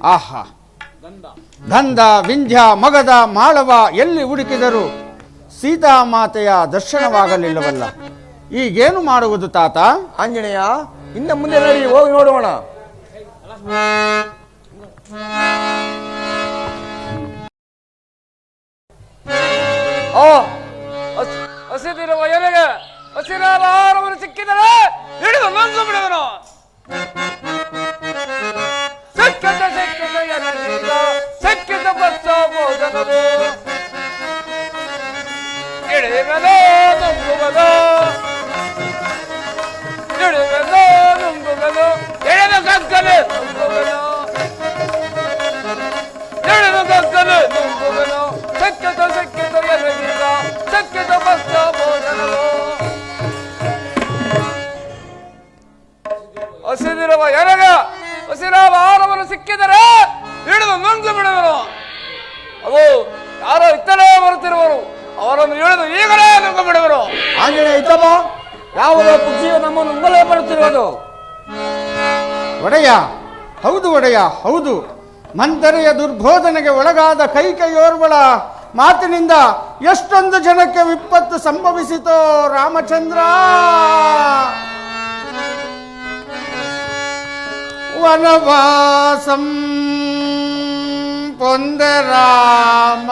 ಆಹಾ, ಗಂಧ, ವಿಂಧ್ಯ, ಮಗಧ, ಮಾಳವ ಎಲ್ಲಿ ಹುಡುಕಿದರೂ ಸೀತಾಮಾತೆಯ ದರ್ಶನವಾಗಲಿಲ್ಲವಲ್ಲ. ಈಗೇನು ಮಾಡುವುದು ತಾತ? ಆಂಜನೇಯ, ಇನ್ನು ಮುಂದೆ ನಡಿ, ಹೋಗಿ ನೋಡೋಣ. ಹಸಿದಿರುವ ಎಲೆಗೆ ಹಸಿರಾದ ಆಹಾರವನ್ನು ಸಿಕ್ಕಿದರೆ ಹಿಡಿದು ನುಂಗು ಬಿಡುವನು. ಸಿಕ್ಕಿದ ಎಲೆಗಿಂದ ಸಿಕ್ಕಿದ ಬಸ್ಸ ಭೋಜನದು ಹಿಡಿಯುವುದು ನುಂಗುವುದು, ಹಿಡಿಯುವುದು ನುಂಗುವುದು, ಎಳೆದ ಗಗ್ಗಲೆ ನುಂಗುವನು, ಎಳೆದ ಗಗ್ಗಲೆ ನುಂಗುವನು. ಸಿಕ್ಕಿದ ಎಲೆಗಿಂದ ಸಿಕ್ಕಿದ ಬಸ್ಸ ಭೋಜನದು. ಹಸಿದಿರುವ ಎಲೆಗ ಹಸಿರಾದ ಆಹಾರವನ್ನು ಸಿಕ್ಕಿದರೆ ಹಿಡಿದು ನುಂಗು ಬಿಡುವರು. ಅದು ಯಾರೋ ಇತ್ತಲೇ ಬರುತ್ತಿರುವರು, ಅವರನ್ನು ಹಿಡಿದು ಈಗಲೇ ನುಂಗು ಬಿಡುವರು. ಆಂಜನೇಯ, ಇತ್ತಪ್ಪ, ಯಾವುದೋ ಪಕ್ಷಿಯು ನಮ್ಮನ್ನು ನುಂಗಲೇ ಬರುತ್ತಿರುವುದು. ಒಡೆಯ, ಹೌದು ಒಡೆಯ, ಹೌದು. ಮಂಥರೆಯ ದುರ್ಬೋಧನೆಗೆ ಒಳಗಾದ ಕೈಕೆಯೋರ್ವಳ ಮಾತಿನಿಂದ ಎಷ್ಟೊಂದು ಜನಕ್ಕೆ ವಿಪತ್ತು ಸಂಭವಿಸಿತೋ ರಾಮಚಂದ್ರ. ವನವಾಸಂ ಪೊಂದೆ ರಾಮ,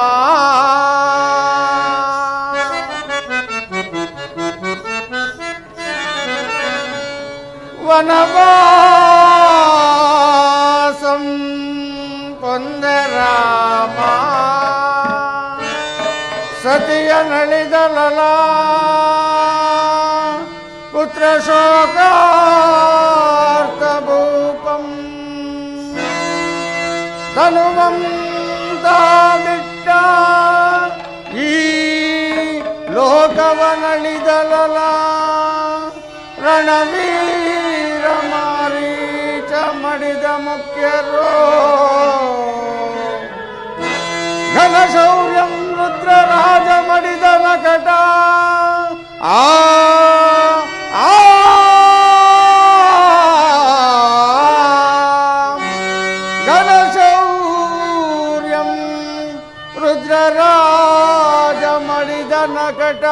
ವನವಾಸಂ ಪೊಂದೆ ರಾಮ. ಸತಿಯ ನಳಿದಲಲ ಪುತ್ರ ಶೋಕಾರ್ಥ ಭೂಪಂ ಧನುವಂ ತಾಬಿಟ್ಟ ಈ ಲೋಕವ ನಳಿದಲಲ. ರಣವೀರ ಮಾರೀಚ ಮಡಿದ ಮುಖ್ಯರೋ ಘನಶೌರ್ಯಂ ರುದ್ರ ರಾಜ ಮಡಿದ ನಕಟ. ಘನಶೌರ್ಯಂ ರುದ್ರ ರಾಜ ಮಡಿದ ನಕಟ.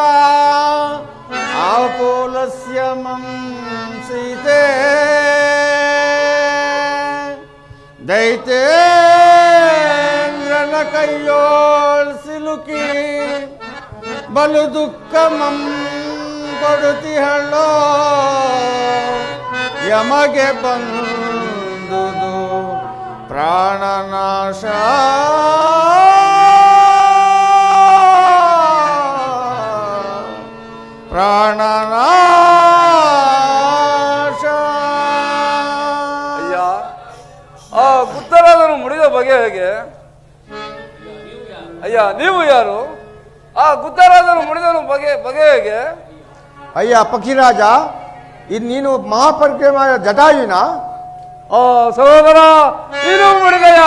ಆಪೋಲಸ್ಯ ಮಂ ಸೀತೆ ದೈತೇಂದ್ರನ ಕೈಯೋಳ್ ಸಿಲುಕಿ ಬಲು ದುಃಖಮಂ ಕೊಡುತ್ತಿಹಳೋ. ಯಮಗೆ ಬಂದುದು ಪ್ರಾಣನಾಶ. ಪ್ರಾಣನಾಶ. ಅಯ್ಯ, ಆ ಗುತ್ತರಾದನು ಮುಡಿದ ಬಗೆ ಹೇಗೆ? ಅಯ್ಯ, ನೀವು ಯಾರು? ಆ ಗುತ್ತರಾದನು ಮುಡಿದನು ಬಗೆ ಹೇಗೆ? ಅಯ್ಯ ಪಕ್ಷಿರಾಜ, ಇದು ನೀನು ಮಹಾಪರಿಕ್ರಮ ಜಟಾಯುವಿನ? ಆ ಸಹೋದರ, ನೀನು ಮುಡಿದಯ?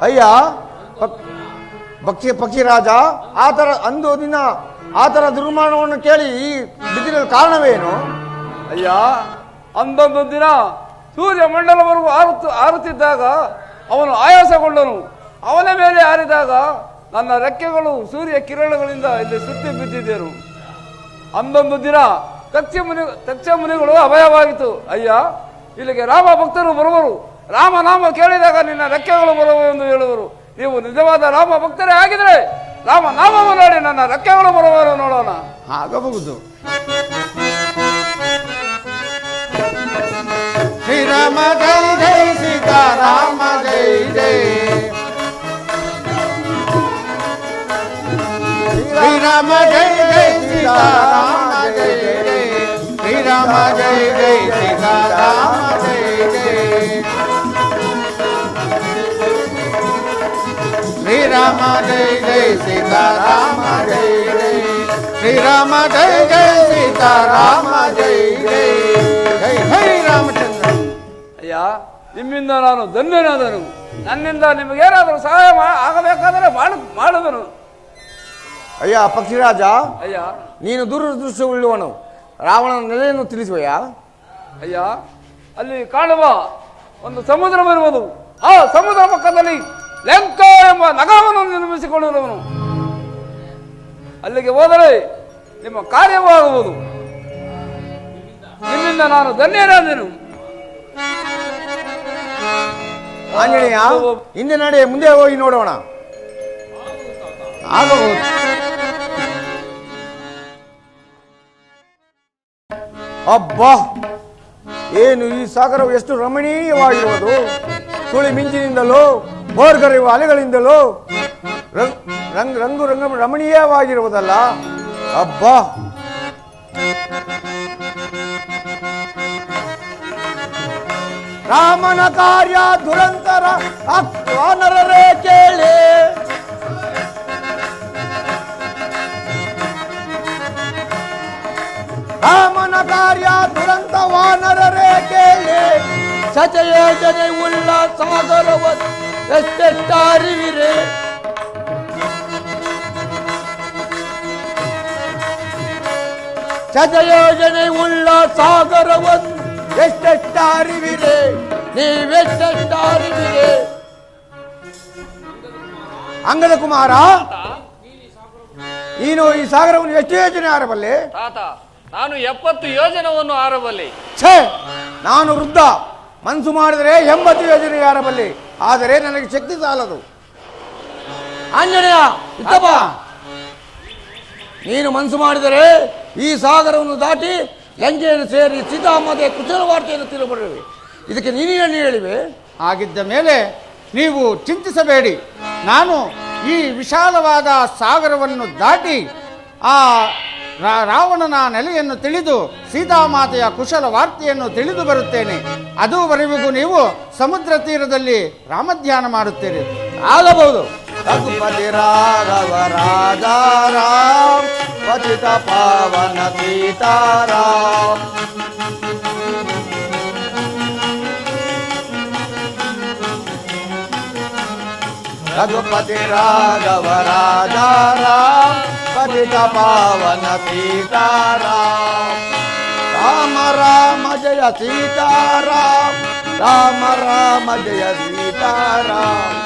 ಅಯ್ಯ ಪಕ್ಷಿರಾಜ, ಆತರ ಅಂದು ದಿನ ಆತರ ದುರ್ಮಾನವನ್ನು ಕೇಳಿ ಈ ಬಿದ್ದಿರಲು ಕಾರಣವೇನು? ಅಯ್ಯ, ಅಂದೊಂದು ದಿನ ಸೂರ್ಯ ಮಂಡಲವರೆಗೂ ಹಾರುತ್ತಿದ್ದಾಗ ಅವನು ಆಯಾಸಗೊಂಡನು. ಅವನ ಮೇಲೆ ಹಾರಿದಾಗ ನನ್ನ ರೆಕ್ಕೆಗಳು ಸೂರ್ಯ ಕಿರಣಗಳಿಂದ ಇಲ್ಲಿ ಸುತ್ತಿ ಬಿದ್ದಿದ್ದರು. ಅಂದೊಂದು ದಿನ ತಕ್ಷ ಮುನಿಗಳು ಅಭಯವಾಗಿತ್ತು. ಅಯ್ಯ, ಇಲ್ಲಿಗೆ ರಾಮ ಭಕ್ತರು ಬರುವರು. ರಾಮನಾಮ ಕೇಳಿದಾಗ ನಿನ್ನ ರೆಕ್ಕೆಗಳು ಬರುವು ಎಂದು ಹೇಳುವರು. ನೀವು ನಿಜವಾದ ರಾಮ ಭಕ್ತರೇ ಆಗಿದ್ರೆ ರಾಮನಾಮವನ್ನು ನೋಡಿ ನನ್ನ ರೆಕ್ಕೆಗಳು ಬರುವರು ನೋಡೋಣ. ಆಗಬಹುದು. ಶ್ರೀರಾಮ ಜೈ ಜೈ ಸೀತಾರಾಮ ಜೈ ಜೈ. ಶ್ರೀರಾಮ ಜೈ ಜೈ ಸೀತಾರಾಮ ಜೈ ಜೈ. ಶ್ರೀರಾಮ ಜೈ ಜೈ ಸೀತಾರಾಮ ಜೈ ಜೈ. ಶ್ರೀರಾಮ ಜೈ ಜೈ ಸೀತಾರಾಮ ಜೈ ಜೈ. ಶ್ರೀರಾಮ ಜೈ ಜೈ ಸೀತಾರಾಮ ಜೈ ಜೈ. ಜೈ ಹೈ ರಾಮಚಂದ್ರ. ಅಯ್ಯ, ನಿಮ್ಮಿಂದ ನಾನು ಧನ್ಯನಾದನು. ನನ್ನಿಂದ ನಿಮಗೇನಾದರೂ ಸಹಾಯ ಆಗಬೇಕಾದರೆ ಮಾಡುವನು. ಅಯ್ಯ ಪಕ್ಷಿರಾಜ, ಅಯ್ಯ, ನೀನು ದುರದೃಷ್ಟವುಳ್ಳವನು. ರಾವಣನ ನೆಲೆಯನ್ನು ತಿಳಿಸುವಯ್ಯ. ಅಯ್ಯ, ಅಲ್ಲಿ ಕಾಣುವ ಒಂದು ಸಮುದ್ರವಿರುವುದು. ಆ ಸಮುದ್ರ ಪಕ್ಕದಲ್ಲಿ ಲಂಕ ಎಂಬ ನಗರವನ್ನು ನಿರ್ಮಿಸಿಕೊಳ್ಳುವವನು. ಅಲ್ಲಿಗೆ ಹೋದರೆ ನಿಮ್ಮ ಕಾರ್ಯವಾಗುವುದು. ನಿಮ್ಮಿಂದ ನಾನು ಧನ್ಯನಾದೆನು. ಆಂಜನೇಯ, ಹಿಂದೆ ನಡೆ, ಮುಂದೆ ಹೋಗಿ ನೋಡೋಣ. ಆಗಬಹುದು. ಅಬ್ಬಾ, ಏನು ಈ ಸಾಗರವು ಎಷ್ಟು ರಮಣೀಯವಾಗಿರುವುದು. ಸುಳಿ ಮಿಂಚಿನಿಂದಲೂ ಬೋರ್ಗರೆಯುವ ಅಲೆಗಳಿಂದಲೂ ರಂಗು ರಮಣೀಯವಾಗಿರುವುದಲ್ಲ. ಅಬ್ಬಾ, ರಾಮನ ಕಾರ್ಯ ದುರಂತರ ವಾನರರೇ ಕೇಳಿ. ರಾಮನ ಕಾರ್ಯ ದುರಂತ ವಾನರರೇ ಕೇಳಿ. ಸಚಯೋಜನೆ ಉಳ್ಳ ಸಾಗರವ ಎಷ್ಟೆಷ್ಟಾರಿವಿರೆ. ಸಚಯೋಜನೆ ಉಳ್ಳ ಸಾಗರವನ್ನು ಎಷ್ಟೆಷ್ಟಾರಿವಿರೆ, ನೀವೆಷ್ಟೆಷ್ಟಾರಿವಿರೆ. ಅಂಗದ ಕುಮಾರ, ನೀನು ಈ ಸಾಗರವನ್ನು ಎಷ್ಟು ಯೋಜನೆ ಆರಬಲ್ಲೆ? ತಾತ, ನಾನು 70 ಯೋಜನವನ್ನು ಆರಬಲ್ಲೆ. ಛೇ, ನಾನು ವೃದ್ಧ. ಮನಸ್ಸು ಮಾಡಿದರೆ 80 ಯೋಜನೆ ಆರಬಲ್ಲೆ. ಆದರೆ ನನಗೆ ಶಕ್ತಿ ಸಾಲದು. ಆಂಜನೇಯ, ಇತ್ತಪ್ಪ, ನೀನು ಮನಸ್ಸು ಮಾಡಿದರೆ ಈ ಸಾಗರವನ್ನು ದಾಟಿ ಲಂಕೆಯನ್ನು ಸೇರಿ ಸೀತಾಮಾತೆಯ ಕುಶಲ ವಾರ್ತೆಯನ್ನು ತಿಳಿಬರುವೆ. ಇದಕ್ಕೆ ನೀನೇನು ಹೇಳಿವೆ? ಆಗಿದ್ದ ಮೇಲೆ ನೀವು ಚಿಂತಿಸಬೇಡಿ. ನಾನು ಈ ವಿಶಾಲವಾದ ಸಾಗರವನ್ನು ದಾಟಿ ಆ ರಾವಣನ ನೆಲೆಯನ್ನು ತಿಳಿದು ಸೀತಾಮಾತೆಯ ಕುಶಲ ವಾರ್ತೆಯನ್ನು ತಿಳಿದು ಬರುತ್ತೇನೆ. ಅದುವರೆಗೂ ನೀವು ಸಮುದ್ರ ತೀರದಲ್ಲಿ ರಾಮಧ್ಯಾನ ಮಾಡುತ್ತೀರಿ. ಆಗಬಹುದು. ರಘುಪತಿ ರಾಘವ ರಾಜಾರಾಮ್, ಪತಿತ ಪಾವನ ಸೀತಾರಾಮ್. ರಘುಪತಿ ರಾಘವ ರಾಜಾರಾಮ್, ಪತಿತ ಪಾವನ ಸೀತಾರಾಮ್. ರಾಮ ರಾಮ ಜಯ ಸೀತಾರಾಮ್, ರಾಮ ರಾಮ ಜಯ ಸೀತಾರಾಮ್.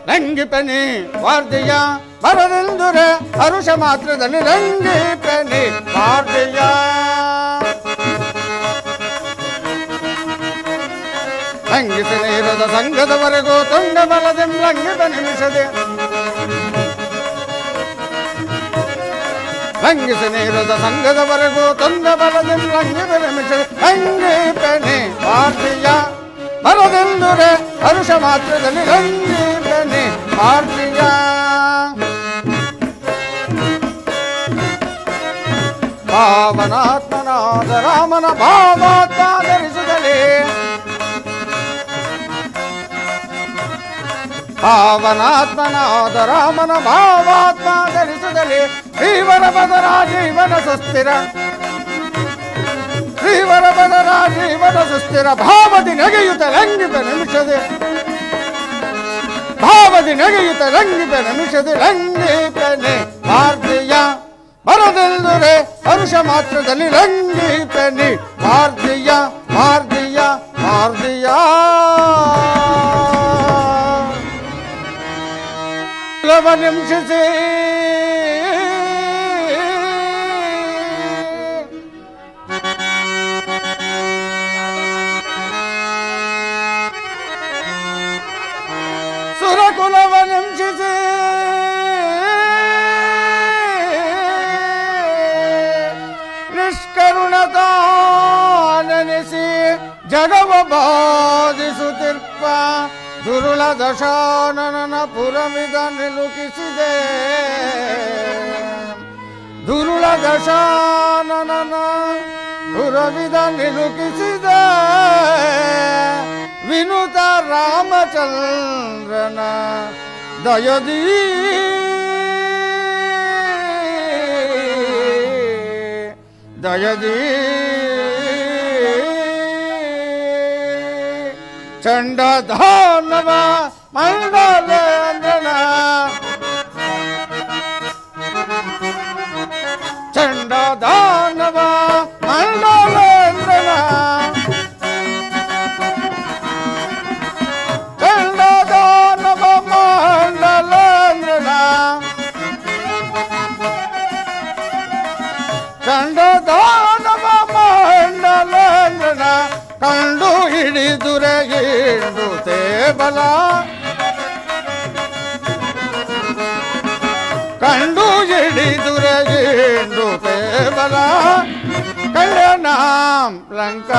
ರಂಗಿಪನಿ ವಾರ್ತೆಯ ಬರದೆಂದುರೆ ಹರುಷ ಮಾತ್ರದಲ್ಲಿ ರಂಗಿಪನಿ ವಾರ್ತೆಯ. ರಂಗಿಸಿ ನೀರದ ಸಂಘದವರೆಗೂ ತುಂಗ ಬಲದೆಂ ರಂಗಿಪ ನಿಮಿಷದೆ. ರಂಗಿಸಿ ನೀರದ ಸಂಘದವರೆಗೂ ತುಂಗ ಬಲದೆಂ ರಂಗಿಪ ನಿಮಿಷದೆ. ರಂಗಿಪನಿ ವಾರ್ತೆಯ ಬರದೆಂದುರೆ ಹರುಷ ಮಾತ್ರದಲ್ಲಿ ರಂಗಿಪನಿ ವಾರ್ತೆಯ. ಪಾವನಾತ್ಮನಾದ ರಾಮನ ಭಾವಾತ್ಮ ಧರಿಸಿದಲೇ. ಪಾವನಾತ್ಮನಾದ ರಾಮನ ಭಾವಾತ್ಮ ಧರಿಸಿದಲೇ. ಶ್ರೀವರ ಬದರ ಜೀವನ ಸುಸ್ಥಿರ, ಶ್ರೀವರ ಬದರ ಜೀವನ ಸುಸ್ಥಿರ. ಭಾವದಿ ನೆಗೆಯುತ್ತ ಲಂಗಿಪ ನಿಮಿಷದೆ, ಭಾವದಿ ನೆಗೆಯುತ್ತ ಲಂಗಿಪ ನಿಮಿಷದೆ. ಲಂಗಿಪನೆ ವಾರ್ತೆಯ ಬರದೆಂದುರೆ ಹರುಷ ಮಾತ್ರದಲ್ಲಿ ರಂಗಿಪನಿ ವಾರ್ತೆಯ. ವಾರ್ತೆಯ ವಾರ್ತೆಯ ನಿಂಶಿಸಿ ಸುರಕುಲವ ನಿಂಶಿಸಿ ನಿಷ್ಕರುಣತಾ ನೆನೆಸಿ ಜಗವ ಬಾಧಿಸುತ್ತಿರ್ಪ ದುರುಳ ದಶಾನನ ಪುರವಿದ ನಿಲುಕಿಸಿದೆ. ದುರುಳ ದಶಾನನ ಪುರವಿದ ನಿಲುಕಿಸಿದೆ. ವಿನುತ ರಾಮಚಂದ್ರನ ದಯದಿ ದಯದಿ ಚಂಡಧಾನವ ಮಂಡಲೇಂದ್ರನ ಚಂಡ ದಾನವ ಮಂಡಲೇಂದ್ರನ ಚಂಡ ದಾನವ ಮಂಡಲೇಂದ್ರನ ಚಂಡ ದಾನವ ಮಂಡಲೇಂದ್ರನ ಕಂಡು ಹಿಡಿದುರೆ ಇಂದು ತೇಬಲ ಕಂಡು ಹಿಡಿದುರೆ ಇಂದು ತೇಬಲ ಕಲ್ಯಾಣಂ ಲಂಕಾಪುರವ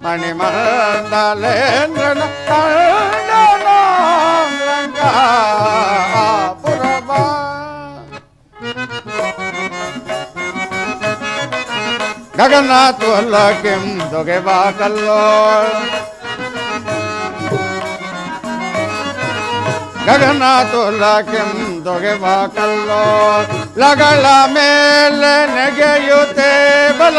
ಮಣಿಮಂಡಲೇಂದ್ರನ ಕಲ್ಯಾಣಂ ಲಂಕಾಪುರವ ಗಗನಾಥ್ ಅಲ್ಲ ಕೆಂದೊಗೆ ಬಾಕಲ್ಲೋ ಗಗನಾಥ್ ಅಲ್ಲ ಕೆಂದೊಗೆ ಬಾಕಲ್ಲೋ ಲಗಳ ಮೇಲೆ ನೆಗೆಯುತ್ತೆ ಬಲ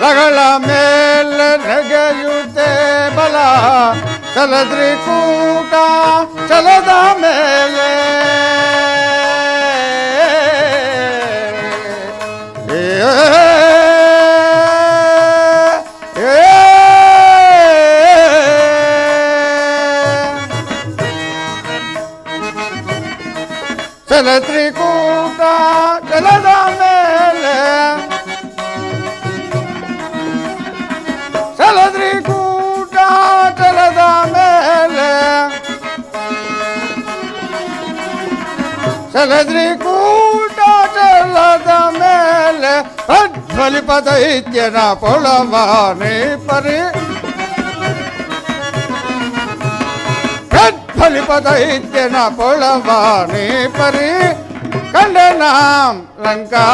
ಲಗಳ ಮೇಲೆ ನೆಗೆಯುತ್ತೆ ಬಲ ಚಲದ್ರಿ ಕೂಟ ಚಲದ ಮೇಲೆ ಚಲತ್ರಿಕೂಟ ಜಲದ ಮೇಲೆ ಚಲತ್ರಿಕೂಟ ಜಲದ ಮೇಲೆ ಚಲತ್ರಿಕೂಟ ಜಲದ ಮೇಲೆ ಪ್ರಜ್ವಲಿಪ ದೈತ್ಯನ ಪೊಳವಾನೆ ಪರಿ ಫಲಿಪ ದೈತ್ಯನ ಪೊಳವಾನೆ ಪರಿ ಕಂಡನಾಂ ಲಂಕಾಪುರವ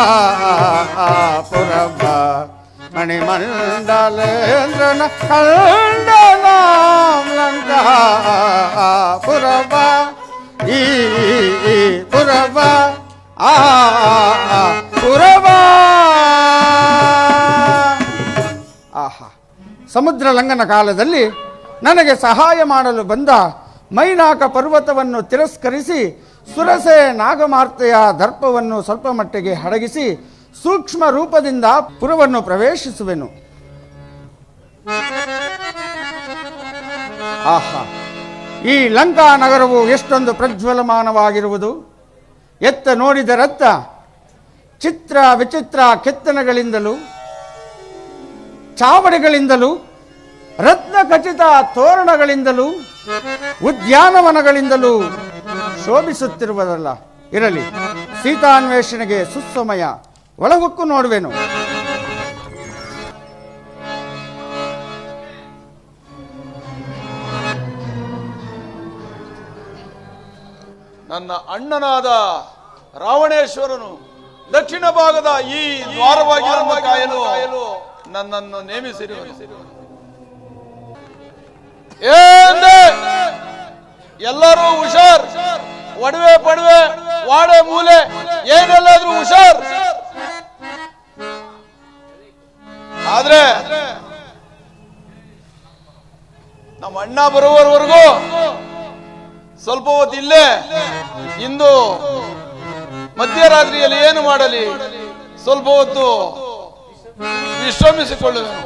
ಮಣಿಮಂಡಲೇಂದ್ರನ ಕಂಡನಾಂ ಲಂಕಾಪುರವ ಈ ಪುರವ ಪುರವ. ಆಹಾ, ಸಮುದ್ರ ಲಂಘನ ಕಾಲದಲ್ಲಿ ನನಗೆ ಸಹಾಯ ಮಾಡಲು ಬಂದ ಮೈನಾಕ ಪರ್ವತವನ್ನು ತಿರಸ್ಕರಿಸಿ ಸುರಸೆ ನಾಗಮಾರ್ತೆಯ ದರ್ಪವನ್ನು ಸ್ವಲ್ಪ ಮಟ್ಟಿಗೆ ಹಡಗಿಸಿ ಸೂಕ್ಷ್ಮ ರೂಪದಿಂದ ಪುರವನ್ನು ಪ್ರವೇಶಿಸುವೆನು. ಆಹಾ, ಈ ಲಂಕಾ ನಗರವು ಎಷ್ಟೊಂದು ಪ್ರಜ್ವಲಮಾನವಾಗಿರುವುದು. ಎತ್ತ ನೋಡಿದರತ್ತ ಚಿತ್ರ ವಿಚಿತ್ರ ಕೆತ್ತನೆಗಳಿಂದಲೂ ಚಾವಡಿಗಳಿಂದಲೂ ರತ್ನಖಚಿತ ತೋರಣಗಳಿಂದಲೂ ಉದ್ಯಾನವನಗಳಿಂದಲೂ ಶೋಭಿಸುತ್ತಿರುವುದಲ್ಲ. ಇರಲಿ, ಸೀತಾನ್ವೇಷಣೆಗೆ ಸುಸಮಯ. ಒಳಗೊಕ್ಕು ನೋಡುವೆನು. ನನ್ನ ಅಣ್ಣನಾದ ರಾವಣೇಶ್ವರನು ದಕ್ಷಿಣ ಭಾಗದ ಈ ದ್ವಾರವಾಗಿ ಕಾಯಲು ನನ್ನನ್ನು ನೇಮಿಸಿರುವನು. ಎಲ್ಲರೂ ಹುಷಾರ್. ಒಡವೆ ಪಡವೆ ವಾಡೆ ಮೂಲೆ ಏನೆಲ್ಲಾದ್ರೂ ಹುಷಾರ್. ಆದ್ರೆ ನಮ್ಮ ಅಣ್ಣ ಬರುವವರೆಗೂ ಸ್ವಲ್ಪ ಹೊತ್ತು ಇಲ್ಲೇ ಇಂದು ಮಧ್ಯರಾತ್ರಿಯಲ್ಲಿ ಏನು ಮಾಡಲಿ, ಸ್ವಲ್ಪ ಹೊತ್ತು ವಿಶ್ರಮಿಸಿಕೊಳ್ಳುವೆನು.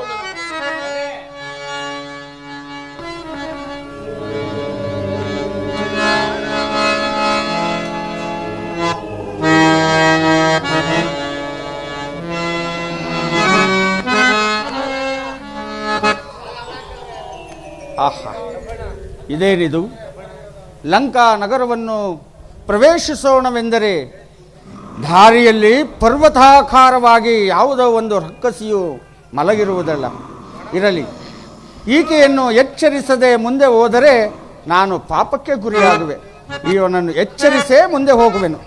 ಆಹಾ, ಇದೇನಿದು? ಲಂಕಾ ನಗರವನ್ನು ಪ್ರವೇಶಿಸೋಣವೆಂದರೆ ದಾರಿಯಲ್ಲಿ ಪರ್ವತಾಕಾರವಾಗಿ ಯಾವುದೋ ಒಂದು ರಕ್ಕಸಿಯು ಮಲಗಿರುವುದಲ್ಲ. ಇರಲಿ, ಈಕೆಯನ್ನು ಎಚ್ಚರಿಸದೆ ಮುಂದೆ ಹೋದರೆ ನಾನು ಪಾಪಕ್ಕೆ ಗುರಿಯಾಗುವೆ. ಇವನನ್ನು ಎಚ್ಚರಿಸೇ ಮುಂದೆ ಹೋಗುವೆನು.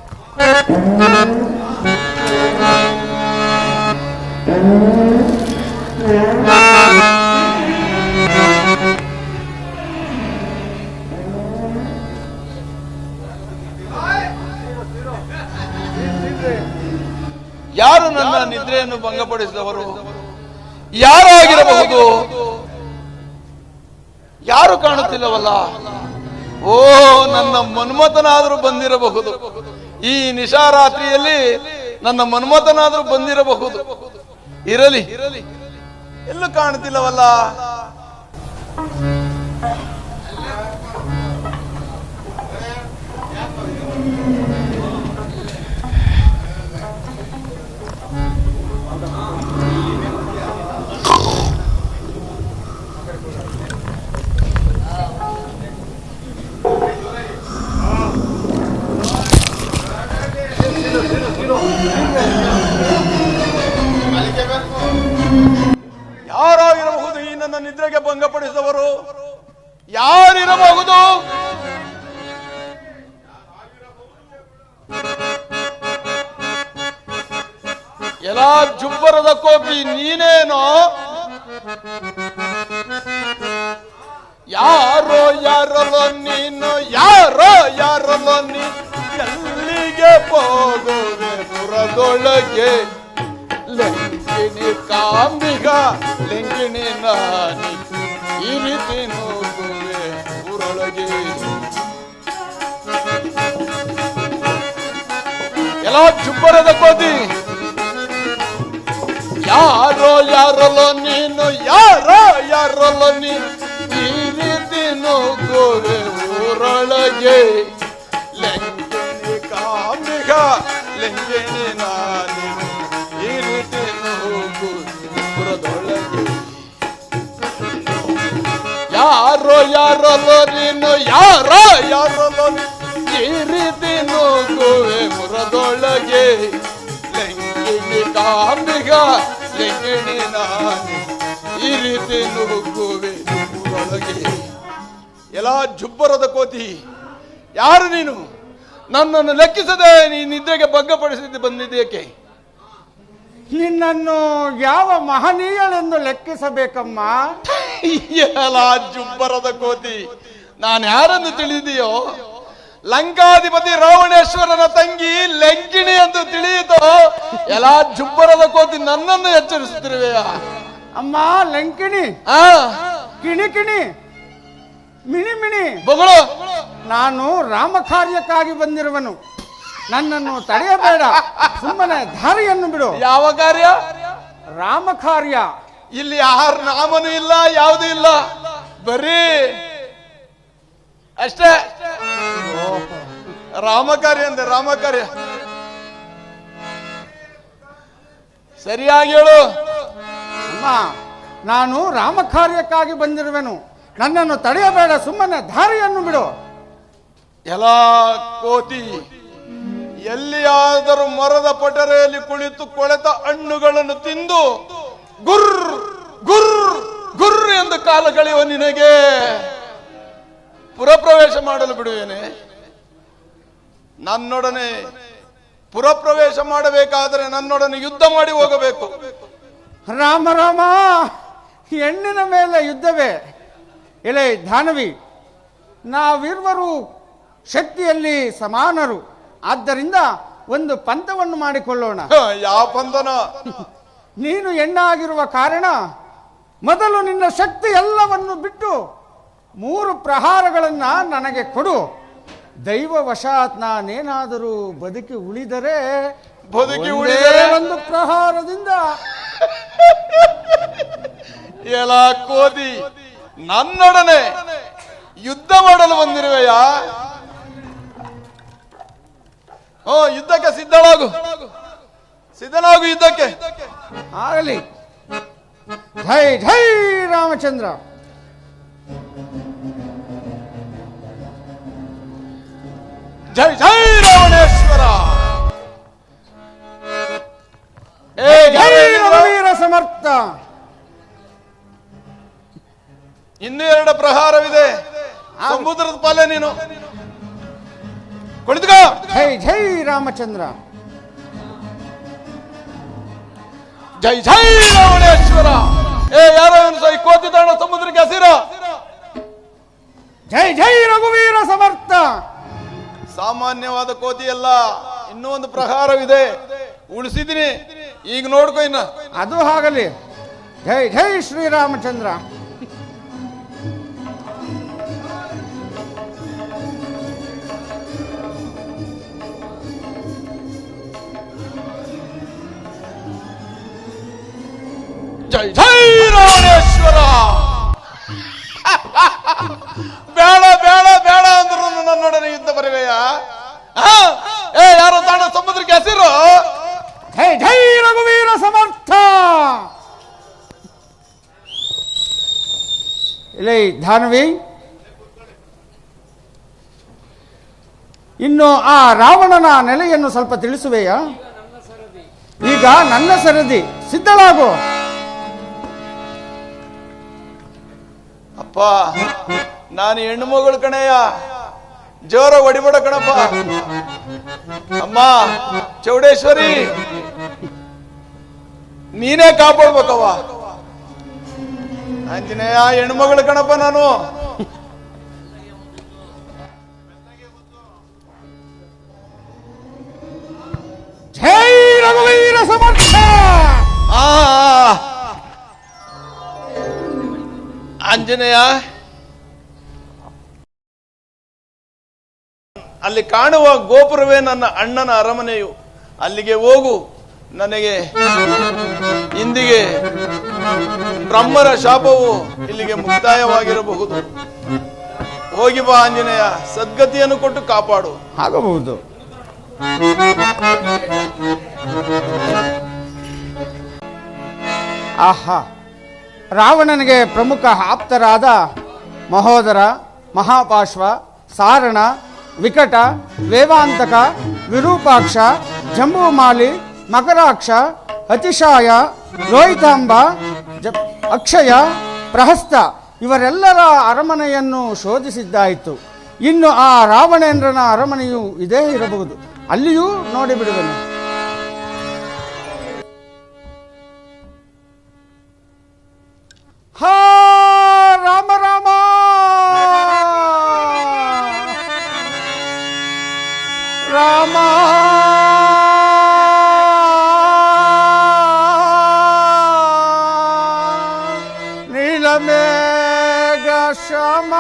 ಯಾರು ನನ್ನ ನಿದ್ರೆಯನ್ನು ಭಂಗಪಡಿಸಿದವರು? ಯಾರು ಆಗಿರಬಹುದು? ಯಾರು ಕಾಣುತ್ತಿಲ್ಲವಲ್ಲ? ಓ ನನ್ನ ಮನ್ಮಥನಾದರೂ ಬಂದಿರಬಹುದು. ಈ ನಿಶಾರಾತ್ರಿಯಲ್ಲಿ ನನ್ನ ಮನ್ಮಥನಾದರೂ ಬಂದಿರಬಹುದು. ಇರಲಿ, ಎಲ್ಲೂ ಕಾಣ್ತಿಲ್ಲವಲ್ಲ. ಯಾರಾಗಿರಬಹುದು ಈ ನನ್ನ ನಿದ್ರೆಗೆ ಭಂಗಪಡಿಸಿದವರು? ಯಾರಿರಬಹುದು? ಎಲ್ಲ ಜುಬ್ಬರದ ಕೋಪಿ ನೀನೇನೋ? ಯಾರೋ ಯಾರಲ್ಲೋ ನೀನು, ಯಾರೋ ಯಾರಲ್ಲೋ ನೀನು, ಎಲ್ಲಿಗೆ ಹೋಗುವೆ ಪುರದೊಳಗೆ? ಲಂಕಿಣಿ ಕಾಂಬಿಗ ಲಂಕಿಣಿ ನಾನಿ, ಈ ರೀತಿ ನೋಡುವೆ ಊರೊಳಗೆ. ಎಲ್ಲ ಜುಬ್ಬರದ ಕೋತಿ, ಯಾರೋ ಯಾರಲ್ಲೋ ನೀನು, ಯಾರೋ ಯಾರಲ್ಲೋ ನೀನು, ಈ ರೀತಿ ನೋಡುವೆ ಊರೊಳಗೆ. ಲಂಕಿಣಿ ಕಾಂಬಿಗ ಲಂಕಿಣಿ ನಾನಿ, ಈ ರೀತಿ ಪುರದೊಳಗೆ. ಯಾರೋ ಯಾರಲ್ಲೋ ನೀನು, ಯಾರೋ ಯಾರಲ್ಲೋ ಈ ರೀತಿ ನೋಗುವೆ ಪುರದೊಳಗೆ. ಲಂಕಿಣಿ ಕಾಂಬಿಗ ಲಂಕಿಣಿ ನಾನಿ, ಈ ರೀತಿ ನುಗ್ಗುವೆ ಊರೊಳಗೆ. ಎಲ್ಲ ಜುಬ್ಬರದ ಕೋತಿ, ಯಾರು ನೀನು? ನನ್ನನ್ನು ಲೆಕ್ಕಿಸದೆ ನೀ ನಿದ್ರೆಗೆ ಭಂಗಪಡಿಸಿದ್ದು ಬಂದಿದ್ದೇಕೆ? ನಿನ್ನನ್ನು ಯಾವ ಮಹನೀಯಳೆಂದು ಲೆಕ್ಕಿಸಬೇಕಮ್ಮ? ಎಲ್ಲ ಜುಬ್ಬರದ ಕೋತಿ, ನಾನು ಯಾರೆಂದು ತಿಳಿದೆಯೋ? ಲಂಕಾಧಿಪತಿ ರಾವಣೇಶ್ವರನ ತಂಗಿ ಲಂಕಿಣಿ ಎಂದು ತಿಳಿಯಿತೋ? ಎಲ್ಲ ಜುಬ್ಬರದ ಕೋತಿ, ನನ್ನನ್ನು ಎಚ್ಚರಿಸುತ್ತಿರುವೆಯಾ? ಅಮ್ಮ ಲಂಕಿಣಿ, ಕಿಣಿ ಕಿಣಿ, ಮಿಣಿ ಮಿಣಿ ಬಗಳು. ನಾನು ರಾಮ ಕಾರ್ಯಕ್ಕಾಗಿ ಬಂದಿರುವನು. ನನ್ನನ್ನು ತಡೆಯಬೇಡ, ಸುಮ್ಮನೆ ದಾರಿಯನ್ನು ಬಿಡು. ಯಾವ ಕಾರ್ಯ? ರಾಮ ಕಾರ್ಯ. ಇಲ್ಲಿ ಯಾರ ನಾಮನೂ ಇಲ್ಲ, ಯಾವುದೂ ಇಲ್ಲ, ಬರೀ ಅಷ್ಟೇ ರಾಮ ಕಾರ್ಯ ಅಂದೆ. ರಾಮ ಕಾರ್ಯ ಸರಿಯಾಗಿ ಹೇಳು. ಅಮ್ಮ, ನಾನು ರಾಮ ಕಾರ್ಯಕ್ಕಾಗಿ ಬಂದಿರುವೆನು. ನನ್ನನ್ನು ತಡೆಯಬೇಡ, ಸುಮ್ಮನೆ ದಾರಿಯನ್ನು ಬಿಡು. ಎಲ್ಲ ಕೋತಿ, ಎಲ್ಲಿಯಾದರೂ ಮರದ ಪಟರೆಯಲ್ಲಿ ಕುಳಿತು ಕೊಳೆತ ಹಣ್ಣುಗಳನ್ನು ತಿಂದು ಗುರ್ ಗುರ್ ಗುರ್ ಎಂದು ಕಾಲ ಕಳೆಯುವ ನಿನಗೆ ಪುರಪ್ರವೇಶ ಮಾಡಲು ಬಿಡುವೇನೆ? ನನ್ನೊಡನೆ ಪುರಪ್ರವೇಶ ಮಾಡಬೇಕಾದರೆ ನನ್ನೊಡನೆ ಯುದ್ಧ ಮಾಡಿ ಹೋಗಬೇಕು. ರಾಮ ರಾಮ, ಹೆಣ್ಣಿನ ಮೇಲೆ ಯುದ್ಧವೇ? ಎಲೆ ದಾನವಿ, ನಾವಿರುವರು ಶಕ್ತಿಯಲ್ಲಿ ಸಮಾನರು. ಆದ್ದರಿಂದ ಒಂದು ಪಂಥವನ್ನು ಮಾಡಿಕೊಳ್ಳೋಣ. ಯಾವ ಪಂಥನ? ನೀನು ಹೆಣ್ಣಾಗಿರುವ ಕಾರಣ ಮೊದಲು ನಿನ್ನ ಶಕ್ತಿ ಎಲ್ಲವನ್ನು ಬಿಟ್ಟು 3 ಪ್ರಹಾರಗಳನ್ನ ನನಗೆ ಕೊಡು. ದೈವವಶಾತ್ ನಾನೇನಾದರೂ ಬದುಕಿ ಉಳಿದರೆ ಒಂದು ಪ್ರಹಾರದಿಂದ. ಎಲ್ಲ ಕೋತಿ, ನನ್ನೊಡನೆ ಯುದ್ಧ ಮಾಡಲು ಬಂದಿರುವೆಯಾ? ಯುದ್ಧಕ್ಕೆ ಸಿದ್ಧನಾಗು, ಸಿದ್ಧನಾಗು ಯುದ್ಧಕ್ಕೆ. ಆಗಲಿ. ಜೈ ಜೈ ರಾಮಚಂದ್ರ. ಜೈ ಜೈ ರಾವಣೇಶ್ವರ. ಜೈ ರಘುವೀರ ಸಮರ್ಥ. ಇನ್ನೂ 2 ಪ್ರಹಾರವಿದೆ. ಸಮುದ್ರದ ಪಾಲೆ ನೀನು. ಕುಳಿತುಕೋ. ಜೈ ಜೈ ರಾಮಚಂದ್ರ. ಜೈ ಜೈ ರಾವಣೇಶ್ವರ. ಯಾರೋ ಈ ಕೋತಿ ತಾಣ ಸಮುದ್ರಕ್ಕೆ ಹಸಿರ. ಜೈ ಜೈ ರಘುವೀರ ಸಮರ್ಥ. ಸಾಮಾನ್ಯವಾದ ಕೋತಿ ಅಲ್ಲ, ಇನ್ನೂ ಒಂದು ಪ್ರಹಾರವಿದೆ, ಉಳಿಸಿದ್ದೀನಿ, ಈಗ ನೋಡ್ಕೊ ಇನ್ನ. ಅದು ಆಗಲಿ. ಜೈ ಜೈ ಶ್ರೀರಾಮಚಂದ್ರ. ಜೈ ಜೈ ರಾವಣೇಶ್ವರ. ಬೇಡ ಬೇಡ ಬೇಡ ಅಂದ್ರು ನನ್ನೊಡನೆ ಯುದ್ಧ ಬರುವೆಯಾ? ಏ ಯಾರೋ ತಾಣ ಸಮುದ್ರಕ್ಕೆ ಹಸಿರು. ಜೈ ಜೈ ರಘುವೀರ ಸಮರ್ಥ. ಇಲ್ಲಿ ಧಾನವಿ, ಇನ್ನು ಆ ರಾವಣನ ನೆಲೆಯನ್ನು ಸ್ವಲ್ಪ ತಿಳಿಸುವೆಯಾ? ಈಗ ನನ್ನ ಸರದಿ, ಸಿದ್ಧಳಾಗು. ಅಪ್ಪ, ನಾನು ಹೆಣ್ಣು ಮಗಳು ಕಣಯ್ಯ, ಜೋರ ಹೊಡಿಬೇಡ ಕಣಪ್ಪ. ಅಮ್ಮ ಚೌಡೇಶ್ವರಿ, ನೀನೇ ಕಾಪಾಡ್ಬೇಕವ್ವ. ಆಂಜನೇಯ, ಹೆಣ್ಣು ಮಗಳು ಕಣಪ್ಪ ನಾನು. ಜೈ ರಘುವೀರ ಸಮರ್ಥ. ಆಂಜನೇಯ, ಅಲ್ಲಿ ಕಾಣುವ ಗೋಪುರವೇ ನನ್ನ ಅಣ್ಣನ ಅರಮನೆಯು. ಅಲ್ಲಿಗೆ ಹೋಗು. ನನಗೆ ಇಂದಿಗೆ ಬ್ರಹ್ಮರ ಶಾಪವು ಇಲ್ಲಿಗೆ ಮುಕ್ತಾಯವಾಗಿರಬಹುದು. ಹೋಗಿ ಬಾ ಆಂಜನೇಯ, ಸದ್ಗತಿಯನ್ನು ಕೊಟ್ಟು ಕಾಪಾಡು. ಆಗಬಹುದು. ಆಹಾ, ರಾವಣನಿಗೆ ಪ್ರಮುಖ ಆಪ್ತರಾದ ಮಹೋದರ, ಮಹಾಪಾಶ್ವ, ಸಾರಣ, ವಿಕಟ, ವೇವಾಂತಕ, ವಿರೂಪಾಕ್ಷ, ಜಂಬೂಮಾಲಿ, ಮಕರಾಕ್ಷ, ಅತಿಶಾಯ, ರೋಹಿತಾಂಬ, ಅಕ್ಷಯ, ಪ್ರಹಸ್ತ ಇವರೆಲ್ಲರ ಅರಮನೆಯನ್ನು ಶೋಧಿಸಿದ್ದಾಯಿತು. ಇನ್ನು ಆ ರಾವಣೇಂದ್ರನ ಅರಮನೆಯು ಇದೇ ಇರಬಹುದು. ಅಲ್ಲಿಯೂ ನೋಡಿಬಿಡುವೆನು. ಹಾ ರಾಮ ರಾಮ. ರಾಮ ನೀಲಮೇಘ ಶ್ಯಾಮ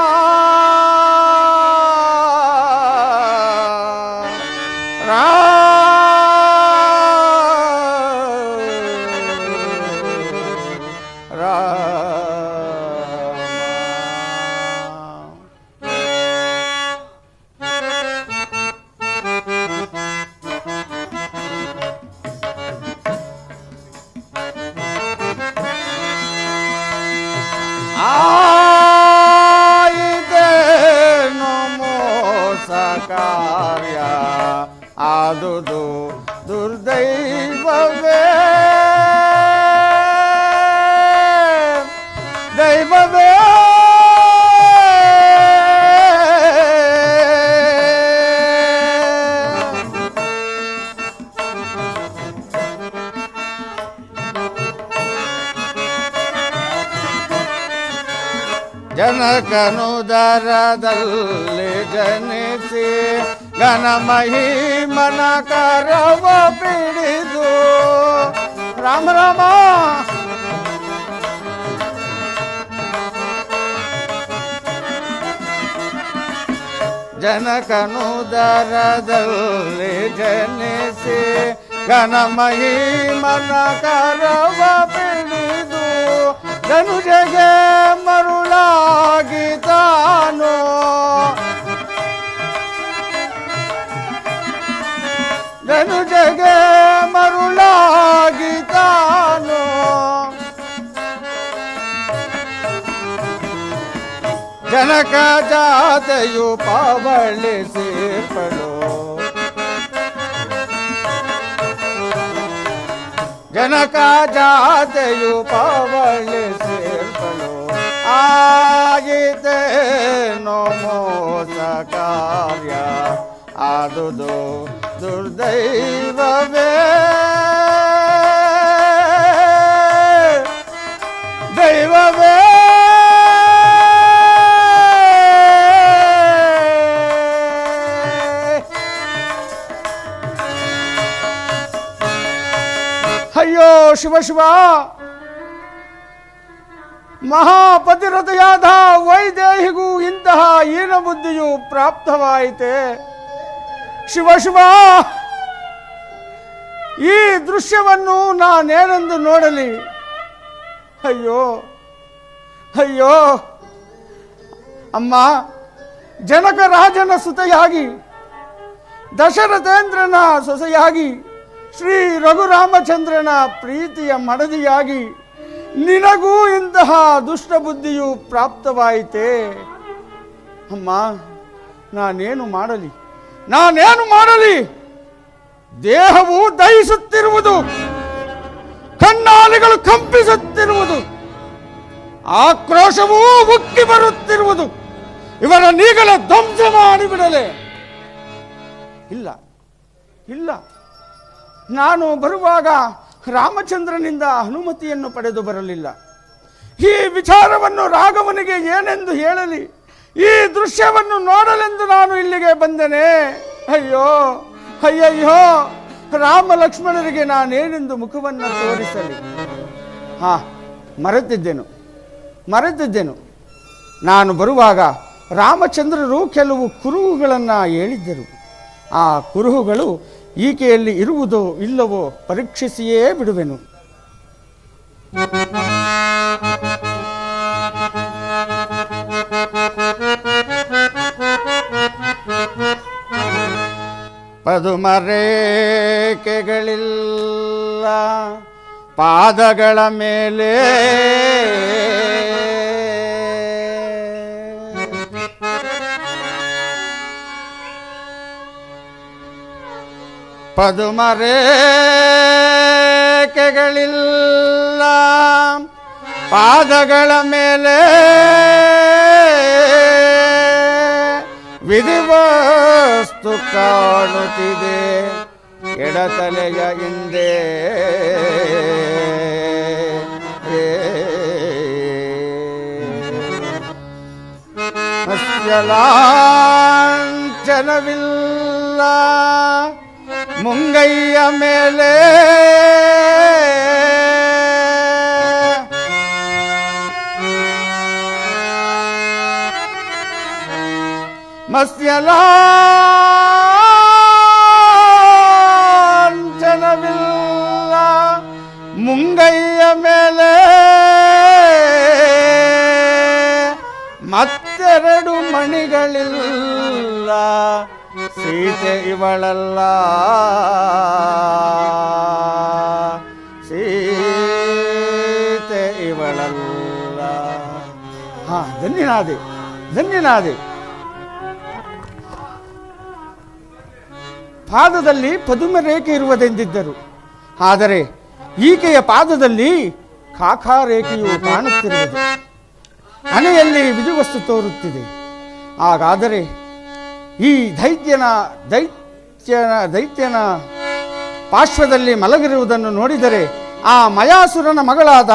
ಆಯಿತೇನು ಮೋಸ ಕಾರ್ಯ ಆದುದು ದುರ್ದೈವವೇ ದೈವವೇ. ಜನಕನುದರದಲ್ಲಿ ಜನಿಸಿ ಘನ ಮಹಿಮನ ಕರವ ಪಿಡಿದು ರಾಮ ರಾಮ. ಜನಕನುದರದಲ್ಲಿ ಜನಿಸಿ ಘನ ಮಹಿಮನ ಕರವ ಪಿಡಿದು ಧನುಜಗೆ ಮರುಳಾಗಿ ತಾನು ಧನುಜಗೆ ಮರುಳಾಗಿ ತಾನು ಜನಕ ಜಾತೆಯು ಪವಳಿಸಿರ್ಪಳು ಜನಕ ಜಾತೆಯು ಪವಳಿಸಿರ್ಪಳು ಆಗಿತೇನೋ ಮೋಸ ಕಾರ್ಯ ಆದುದು ದುರ್ದೈವವೇ ದೈವವೇ. ಅಯ್ಯೋ ಶಿವ ಶಿವ, ಮಹಾಪತಿರತೆಯಾದ ವೈದೇಹಿಗೂ ಇಂತಹ ಹೀನ ಬುದ್ಧಿಯು ಪ್ರಾಪ್ತವಾಯಿತೆ. ಶಿವ ಶಿವ, ಈ ದೃಶ್ಯವನ್ನು ನಾನೇನೆಂದು ನೋಡಲಿ? ಅಯ್ಯೋ ಅಯ್ಯೋ ಅಮ್ಮ, ಜನಕ ರಾಜನ ಸುತೆಯಾಗಿ, ದಶರಥೇಂದ್ರನ ಸೊಸೆಯಾಗಿ, ಶ್ರೀ ರಘುರಾಮಚಂದ್ರನ ಪ್ರೀತಿಯ ಮಡದಿಯಾಗಿ ನಿನಗೂ ಇಂತಹ ದುಷ್ಟ ಬುದ್ಧಿಯು ಪ್ರಾಪ್ತವಾಯಿತೆ. ಅಮ್ಮ, ನಾನೇನು ಮಾಡಲಿ? ದೇಹವು ದಹಿಸುತ್ತಿರುವುದು, ಕಣ್ಣಾಲಿಗಳು ಕಂಪಿಸುತ್ತಿರುವುದು, ಆಕ್ರೋಶವೂ ಉಕ್ಕಿ ಬರುತ್ತಿರುವುದು. ಇವರ ನೀಗಲೇ ಧ್ವಂಸ ಮಾಡಿಬಿಡಲೆ. ಇಲ್ಲ, ನಾನು ಬರುವಾಗ ರಾಮಚಂದ್ರನಿಂದ ಅನುಮತಿಯನ್ನು ಪಡೆದು ಬರಲಿಲ್ಲ. ಈ ವಿಚಾರವನ್ನು ರಾಘವನಿಗೆ ಏನೆಂದು ಹೇಳಲಿ? ಈ ದೃಶ್ಯವನ್ನು ನೋಡಲೆಂದು ನಾನು ಇಲ್ಲಿಗೆ ಬಂದೆನೆ. ಅಯ್ಯಯ್ಯೋ, ರಾಮ ಲಕ್ಷ್ಮಣರಿಗೆ ನಾನೇನೆಂದು ಮುಖವನ್ನು ತೋರಿಸಲಿ? ಮರೆತಿದ್ದೆನು. ನಾನು ಬರುವಾಗ ರಾಮಚಂದ್ರರು ಕೆಲವು ಕುರುಹುಗಳನ್ನು ಹೇಳಿದ್ದರು. ಆ ಕುರುಹುಗಳು ಈಕೆಯಲ್ಲಿ ಇರುವುದೋ ಇಲ್ಲವೋ ಪರೀಕ್ಷಿಸಿಯೇ ಬಿಡುವೆನು. ಪದುಮರೇಖೆಗಳಿಲ್ಲ ಪಾದಗಳ ಮೇಲೆ, ಪದುಮರೇಖೆಗಳಿಲ್ಲ ಪಾದಗಳ ಮೇಲೆ, ವಿಧಿವಸ್ತು ಕಾಣುತ್ತಿದೆ ಎಡತಲೆಯ ಹಿಂದೆ. ಲಾಂಛನವಿಲ್ಲ ಮುಂಗೈಯ ಮೇಲೆ, ಮತ್ಸ್ಯಲಾಂಛನವಿಲ್ಲ ಮುಂಗೈಯ ಮೇಲೆ, ಮತ್ತೆರಡು ಮಣಿಗಳಿಲ್ಲ ಸೀತೆ ಇವಳಲ್ಲ, ಸೀತೆ ಇವಳಲ್ಲ. ಧನ್ಯನಾದೆ. ಪಾದದಲ್ಲಿ ಪದುಮ ರೇಖೆ ಇರುವುದೆಂದಿದ್ದರು. ಆದರೆ ಈಕೆಯ ಪಾದದಲ್ಲಿ ಕಾಕಾ ರೇಖೆಯು ಕಾಣುತ್ತಿರುವುದು, ಹಣೆಯಲ್ಲಿ ವಿಧಿವಸ್ತು ತೋರುತ್ತಿದೆ. ಹಾಗಾದರೆ ಈ ದೈತ್ಯನ ಪಾರ್ಶ್ವದಲ್ಲಿ ಮಲಗಿರುವುದನ್ನು ನೋಡಿದರೆ ಆ ಮಯಾಸುರನ ಮಗಳಾದ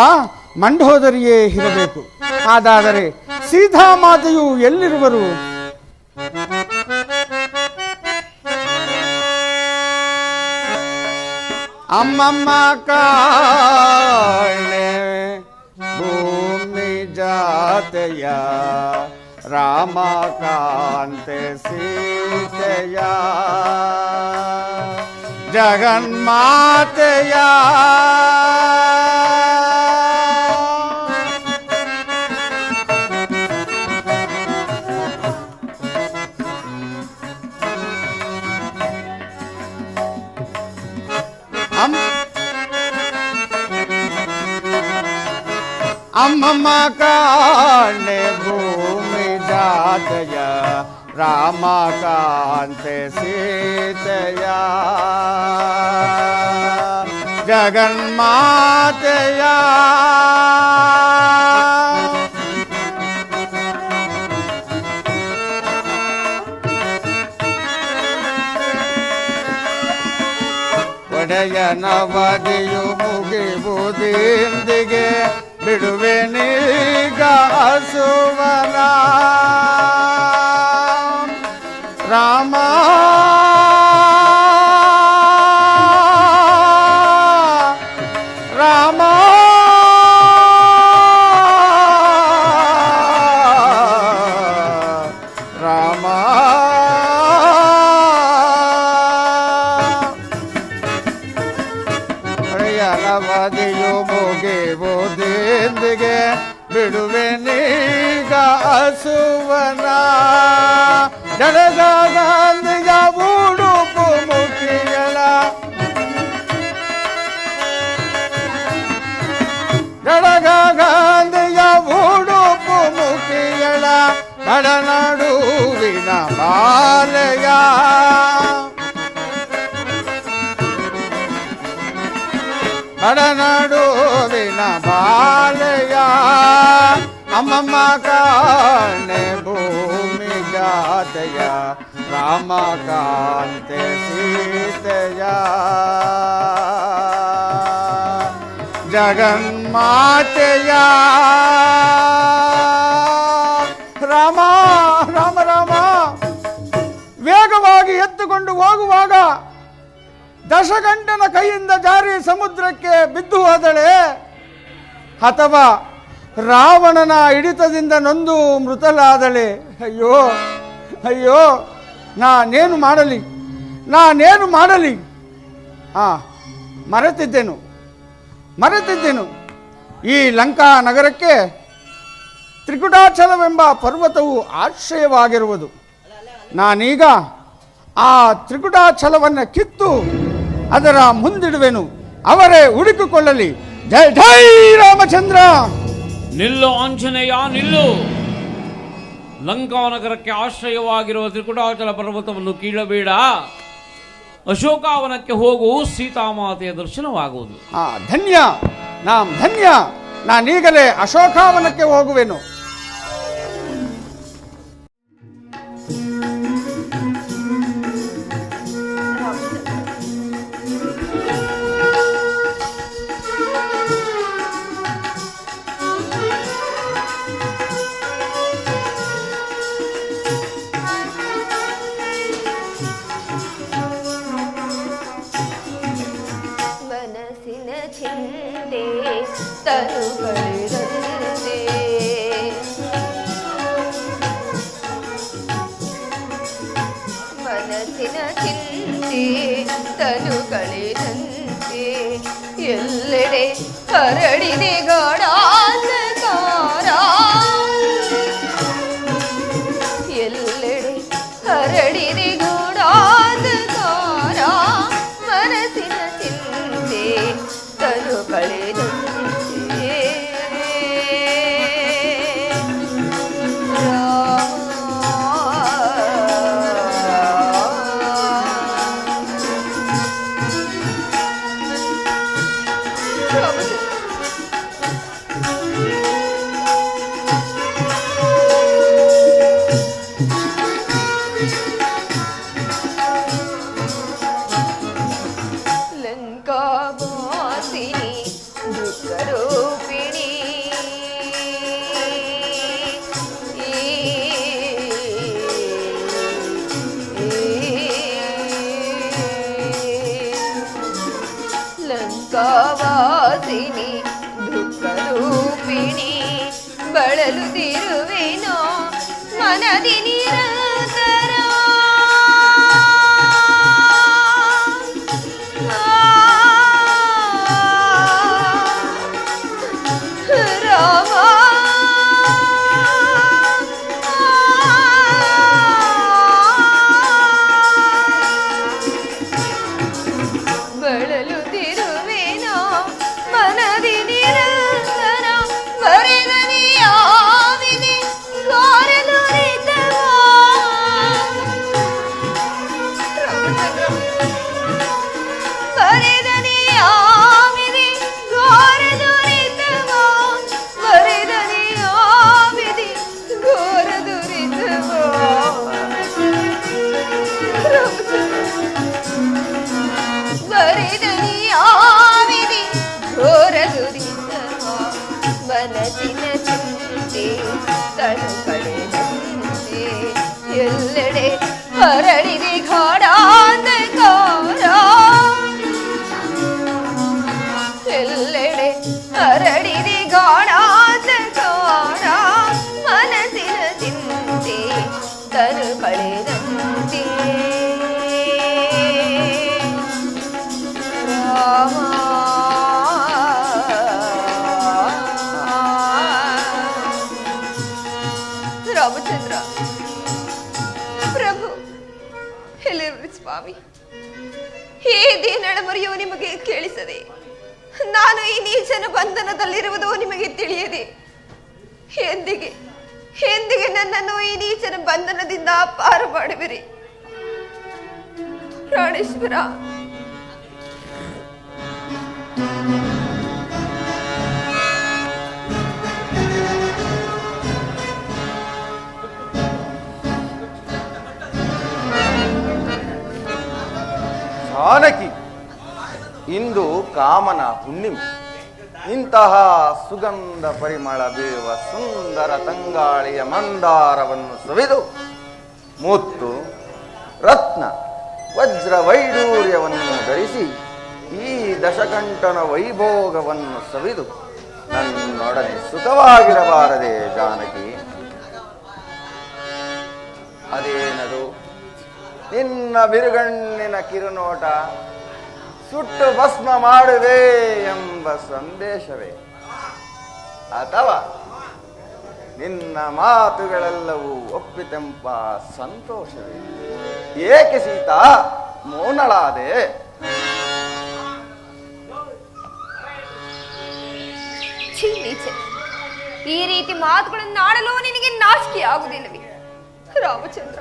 ಮಂಡೋದರಿಯೇ ಇರಬೇಕು. ಹಾಗಾದರೆ ಸೀತಾಮಾತೆಯು ಎಲ್ಲಿರುವರು? ಅಮ್ಮಮ್ಮ ಕಾಣೆ ಭೂಮಿ ಜಾತೆಯ, ರಾಮಕಾಂತೆ ಸೀತೆಯ, ಜಗನ್ಮಾತೆಯ. ಅಮ್ಮಮ್ಮ ಕಾಣೆ ಭೂಮಿ ಜಾತೆಯ, ರಾಮಕಾಂತೆ ಸೀತೆಯ, ಜಗನ್ಮಾತೆಯ. ಒಡೆಯನವಧಿಯು ಮುಗಿಬುದಿಂದಿಗೆ ಬಿಡುವೆನೀಗ ಹಸುವನ, ರಾಮ ರಾಮ ರಾಮ. ಒಡೆಯನವಧಿಯು ಮುಗಿಬುದಿಂದಿಗೆ ರಾವಣ ಜಡಗಾಂಧಿಯ ಉಡುಪು ಮುಖಿಗಳ ಜಡಗಾಂಧಿಯ ಉಡುಪು ಮುಖಿಗಳ ಕಡನಡುವಿನ ಬಾಲೆಯ ಕಡನಡುವಿನ ಬಾಲೆಯ ಅಮ್ಮಮ್ಮ ಕಾಣೆ ಭೂಮಿ ಜಾತೆಯ ರಾಮ ಕಾಂತೆ ಸೀತೆಯ ಜಗನ್ಮಾತೆಯ ರಾಮ ರಾಮ ರಾಮ ವೇಗವಾಗಿ ಎತ್ತುಕೊಂಡು ಹೋಗುವಾಗ ದಶಗಂಟನ ಕೈಯಿಂದ ಜಾರಿ ಸಮುದ್ರಕ್ಕೆ ಬಿದ್ದು ಹೋದಳೆ ಅಥವಾ ರಾವಣನ ಹಿಡಿತದಿಂದ ನೊಂದು ಮೃತಲಾದಳೆ. ಅಯ್ಯೋ ಅಯ್ಯೋ, ನಾನೇನು ಮಾಡಲಿ ಮರೆತಿದ್ದೆನು ಈ ಲಂಕಾ ನಗರಕ್ಕೆ ತ್ರಿಕುಟಾಚಲವೆಂಬ ಪರ್ವತವು ಆಶ್ರಯವಾಗಿರುವುದು. ನಾನೀಗ ಆ ತ್ರಿಕುಟಾಚಲವನ್ನು ಕಿತ್ತು ಅದರ ಮುಂದಿಡುವೆನು, ಅವರೇ ಹುಡುಕಿಕೊಳ್ಳಲಿ. ಜೈ ಜೈ ರಾಮಚಂದ್ರ. ನಿಲ್ಲು ಆಂಜನೇಯ, ನಿಲ್ಲು. ಲಂಕಾನಗರಕ್ಕೆ ಆಶ್ರಯವಾಗಿರುವ ತ್ರಿಕುಟಾಚಲ ಪರ್ವತವನ್ನು ಕೀಳಬೇಡ. ಅಶೋಕಾವನಕ್ಕೆ ಹೋಗು, ಸೀತಾಮಾತೆಯ ದರ್ಶನವಾಗುವುದು. ಧನ್ಯ, ನಾನೀಗಲೇ ಅಶೋಕಾವನಕ್ಕೆ ಹೋಗುವೆನು. ತನುಗಳಿರಂತೆ ಮನಸ್ಸಿನ ಚಿಂತೆ ತನುಗಳಿರಂತೆ ಎಲ್ಲೆಡೆ ಹರಡಿದೆ ಗಾಢಾಂಧಕಾರ, ಎಲ್ಲೆಡೆ ಹರಡಿದೆ ಗಾಢಾಂಧಕಾರ, ಮನಸ್ಸಿನ ಚಿಂತೆ ತನುಗಳಿರಂತೆ ಲಂಕಾವಾಸಿನಿ ದುಃಖರೂಪಿಣಿ ಲಂಕಾವಾಸಿನಿ ದುಃಖರೂಪಿಣಿ ಬಳಲುತ್ತಿರುವೆನೋ ಮನದಿ ನಿರಂತರ ರಾಮ ಬಳಲುತ್ತಿರುವೆನೋ ಮನದಿ ನಿರಂತರ ಬರೆದನಿಯಾವಿದೆ ಗಾರನುರಿತವೋ ಬರೆದನಿಯಾವಿದೆ ಗಾರನುರಿತವೋ ಬರೆದನಿಯಾವಿದೆ ಘೋರದುರಿತವೋ ಬರೆದನಿಯಾವಿದೆ ಘೋರದುರಿತವೋ ಮನಸ್ಸಿನ ಚಿಂತೆ ತನುಗಳಿರಂತೆ ಎಲ್ಲೆಡೆ ಹರಡಿದೆ ಗಾಢಾಂಧಕಾರ, ಎಲ್ಲೆಡೆ ಹರಡಿದೆ ಗಾಢಾಂಧಕಾರ, ಮನಸ್ಸಿನ ಚಿಂತೆ ತನುಗಳಿರಂತೆ ರಾಮ ರಾಮಚಂದ್ರ. ಸ್ವಾಮಿ, ಈ ದೀನಳ ಮರೆಯೋ ನಿಮಗೆ ಕೇಳಿಸದೆ, ನಾನು ಈ ನೀಚನ ಬಂಧನದಲ್ಲಿರುವುದು ನಿಮಗೆ ತಿಳಿಯದೆ, ಎಂದಿಗೆ ಎಂದಿಗೆ ನನ್ನನ್ನು ಈ ನೀಚನ ಬಂಧನದಿಂದ ಪಾರು ಮಾಡುವಿರಿ? ಪ್ರಾಣೇಶ್ವರ, ಜಾನಕಿ, ಇಂದು ಕಾಮನ ಹುಣ್ಣಿಮೆ. ಇಂತಹ ಸುಗಂಧ ಪರಿಮಳ ಬೀರುವ ಸುಂದರ ತಂಗಾಳಿಯ ಮಂದಾರವನ್ನು ಸವಿದು ಮುತ್ತು ರತ್ನ ವಜ್ರ ವೈಡೂರ್ಯವನ್ನು ಧರಿಸಿ ಈ ದಶಕಂಠನ ವೈಭೋಗವನ್ನು ಸವಿದು ನನ್ನೊಡನೆ ಸುಖವಾಗಿರಬಾರದೆ ಜಾನಕಿ? ಅದೇನದು ನಿನ್ನ ಬಿರುಗಣ್ಣಿನ ಕಿರುನೋಟ? ಸುಟ್ಟು ಭಸ್ಮ ಮಾಡುವೆ ಎಂಬ ಸಂದೇಶವೇ? ಅಥವಾ ನಿನ್ನ ಮಾತುಗಳೆಲ್ಲವೂ ಒಪ್ಪಿತೆಂಪ ಸಂತೋಷವೇ? ಏಕೆ ಸೀತಾ ಮೌನಳಾದೆ? ಈ ರೀತಿ ಮಾತುಗಳನ್ನು ಆಡಲು ನಿನಗೆ ನಾಚಿಕೆ ಆಗುವುದಿಲ್ಲವೇ? ರಾಮಚಂದ್ರ,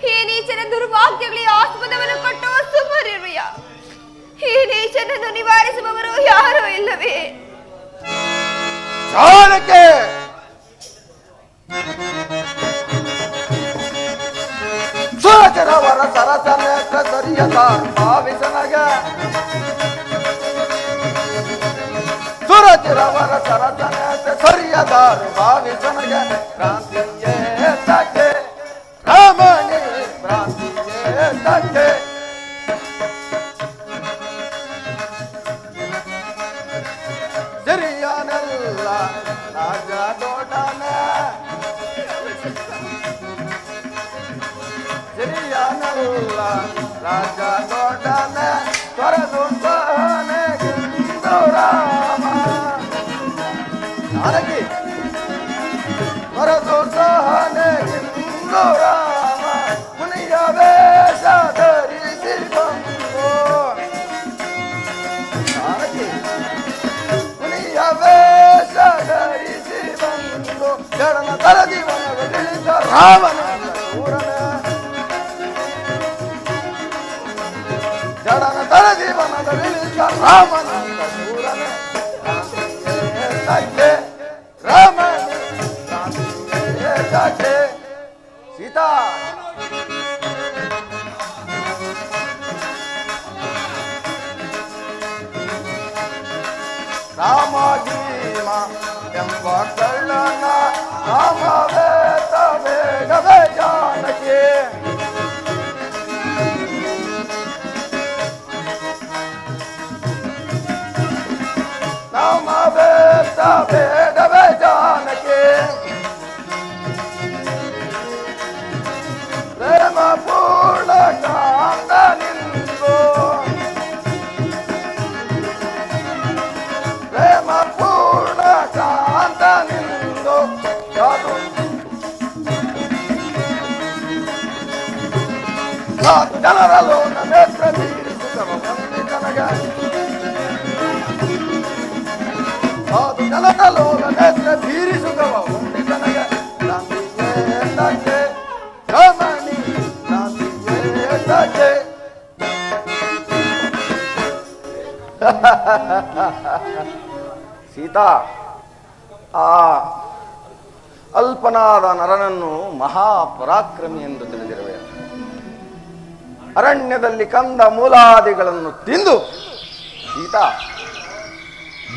ಈ ನೀಚನ ದುರ್ಭಾಗ್ಯಗಳಿಗೆ ಆಸ್ಪದವನ್ನು ಕೊಟ್ಟುವ ಸುಮರಿರ್ವಯ. ಈ ನೀಚನನ್ನು ನಿವಾರಿಸುವವರು ಯಾರೂ ಇಲ್ಲವೇ? ಜಾನಕಿ, ಸುರಚರವರ ಸರಸನೇತ್ರ ಸರಿಯದ ಭಾವಿಸನಗ, ಸುರಚರವರ ಸರಸನೇತ್ರ ಸರಿಯದಾರು ಭಾವಿಸನಗ, ಕ್ರಾಂತಿಯೇ ತಕ್ಕೆ ರಾಮಣಿ ಕ್ರಾಂತಿಯೇ ತಕ್ಕೆ. ಸಿರಿಯನೆಲ್ಲ ರಾಜ ದೊಡ್ಡನೆ, ಸಿರಿಯನೆಲ್ಲ ರಾಜ ದೊಡ್ಡನೆ, ತೊರೆದು ಸಹನೆಗಿಂದು ರಾಮ. ಜಾನಕಿ, ತೊರೆದು ಸಹನೆಗಿಂದು ರಾಮ, ಮುನಿಯ ವೇಷ ಧರಿಸಿ ಬಂದು. ಜಾನಕಿ, ಮುನಿಯ ವೇಷ ಧರಿಸಿ ಬಂದು ಜಡನ ತರದಿವನಗಳಿಂದ ರಾಮನ ಸೂರನ, ಜಡನ ತರದಿವನಗಳಿಂದ ರಾಮನ ಸೂರನ, ಕ್ರಾಂತಿಯೇ ತಕ್ಕೆ ರಾಮನ ಕ್ರಾಂತಿಯೇ ತಕ್ಕೆ. ಸೀತಾ, ರಾಮಗೀಮ ಎಂಬ ಕಳ್ಳನ ರಾಮವೇತ ಬೇಗವೇ ಜಾನಕಿ. ರಾಮವೇತ ಬೇಗವೇ ಜಾನಕಿ, ಪ್ರೇಮ ಪೂರ್ಣ ಕಾಂತ ನಿಂದು, ಪ್ರೇಮ ಪೂರ್ಣ ಕಾಂತ ನಿಂದು ಸಾಧು ಜನರಲ್ಲೂ ನೇತ್ರ ಬೀರಿಸುತ್ತವ ವಂದಿತನಗ, ಸಾಧು ಜನರಲ್ಲೂ ನೇತ್ರ ಬೀರಿಸುತ್ತವ ವಂದಿತನಗ, ಕ್ರಾಂತಿಯೇ ತಕ್ಕೆ ರಮಣಿ ಕ್ರಾಂತಿಯೇ ತಕ್ಕೆ. ಸೀತಾ, ಆ ಅಲ್ಪನಾದ ನರನನ್ನು ಮಹಾಪರಾಕ್ರಮಿ ಎಂದು ತಿಳಿದಿರುವೆ. ಅರಣ್ಯದಲ್ಲಿ ಕಂದ ಮೂಲಾದಿಗಳನ್ನು ತಿಂದು ಸೀತಾ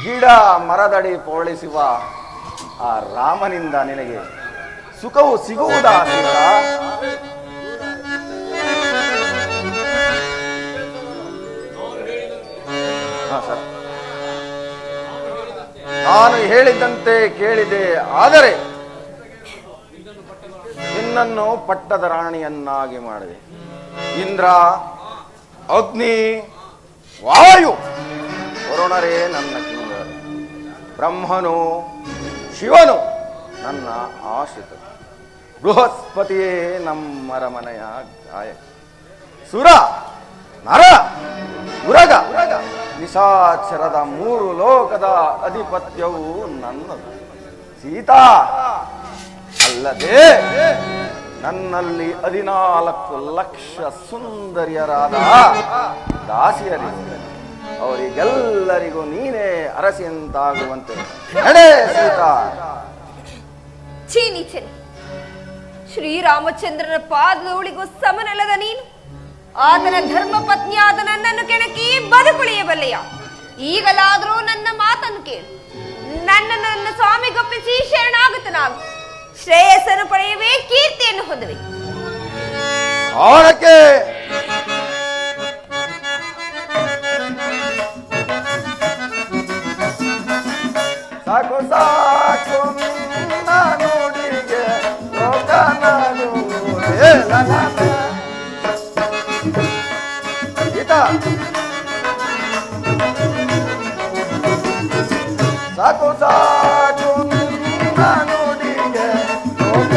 ಗಿಡ ಮರದಡಿ ಪೋಳಿಸುವ ಆ ರಾಮನಿಂದ ನಿನಗೆ ಸುಖವು ಸಿಗುವುದಾ ಸೀತಾ? ಸರ್, ನಾನು ಹೇಳಿದಂತೆ ಕೇಳಿದೆ. ಆದರೆ ನಿನ್ನನ್ನು ಪಟ್ಟದ ರಾಣಿಯನ್ನಾಗಿ ಮಾಡಿದೆ. ಇಂದ್ರ, ಅಗ್ನಿ, ವಾಯು, ವರುಣರೇ ನನ್ನ ಕಿಂಗರು, ಬ್ರಹ್ಮನು ಶಿವನು ನನ್ನ ಆಶ್ರಿತರು, ಬೃಹಸ್ಪತಿಯೇ ನಮ್ಮರ ಮನೆಯ ಗಾಯಕ, ಸುರ ನರ ಉರಗ ನಿಶಾಚರದ 3 ಲೋಕದ ಅಧಿಪತ್ಯವು ನನ್ನದು. ಸೀತಾ ಅಲ್ಲದೆ ನನ್ನಲ್ಲಿ 14 ಲಕ್ಷ ಸುಂದರಿಯರಾದ ದಾಸಿಯರಿದ್ದಾರೆ. ಅವರಿಗೆಲ್ಲರಿಗೂ ನೀನೇ ಅರಸಿಯಂತಾಗುವಂತೆ ನಡೆ ಸೀತಾ. ಚೀನೀಚನೆ, ಶ್ರೀರಾಮಚಂದ್ರನ ಪಾದದೂಳಿಗೂ ಸಮನಲ್ಲದ ನೀನು ಆತನ ಧರ್ಮ ಪತ್ನಿಯಾದ ನನ್ನನ್ನು ಕೆಣಕಿ ಬದುಕುಳಿಯಬಲ್ಲೆಯ? ಈಗಲಾದರೂ ನನ್ನ ಮಾತನ್ನು ಕೇಳು. ನನ್ನ ಸ್ವಾಮಿಗೊಪ್ಪಿಸಿ ಶರಣಾಗತನಾಗು. ಶ್ರೇಯಸ್ಸನ್ನು ಪಡೆಯುವೆ, ಕೀರ್ತಿಯನ್ನು ಹೊಂದುವೆ. ಅವನಕ್ಕೆ ಸಾಕು ಸಾಕು ನುಡಿಗೆ ಲೋಕ ಸಾಕು ಸಾಕು ನುಡಿಗೆ ಲೋಕ